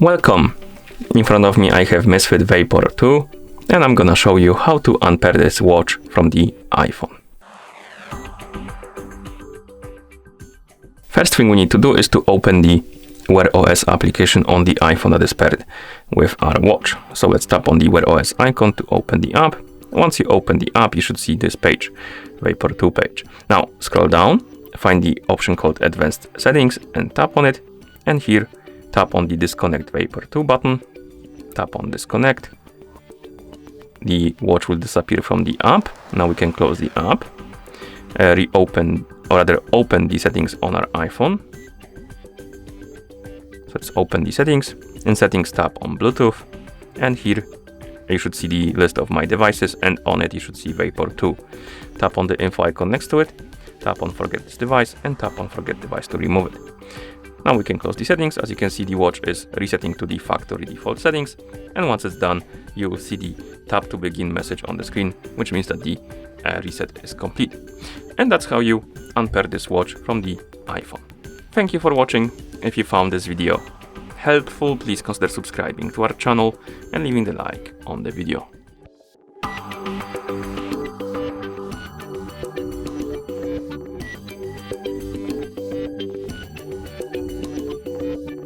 Welcome! In front of me I have MISFIT Vapor 2 and I'm gonna show you how to unpair this watch from the iPhone. First thing we need to do is to open the WebOS application on the iPhone that is paired with our watch. So let's tap on the WebOS icon to open the app. Once you open the app, you should see this page, Vapor 2 page. Now scroll down, find the option called Advanced Settings and tap on it. And here, tap on the Disconnect Vapor 2 button. Tap on Disconnect. The watch will disappear from the app. Now we can close the app. Reopen, or rather open the settings on our iPhone. So let's open the settings. In settings, tap on Bluetooth. And here you should see the list of my devices, and on it you should see Vapor 2. Tap on the info icon next to it. Tap on Forget this device and tap on Forget device to remove it. Now we can close the settings. As you can see, the watch is resetting to the factory default settings. And once it's done, you will see the tap to begin message on the screen, which means that the reset is complete. And that's how you unpair this watch from the iPhone. Thank you for watching. If you found this video helpful, please consider subscribing to our channel and leaving the like on the video.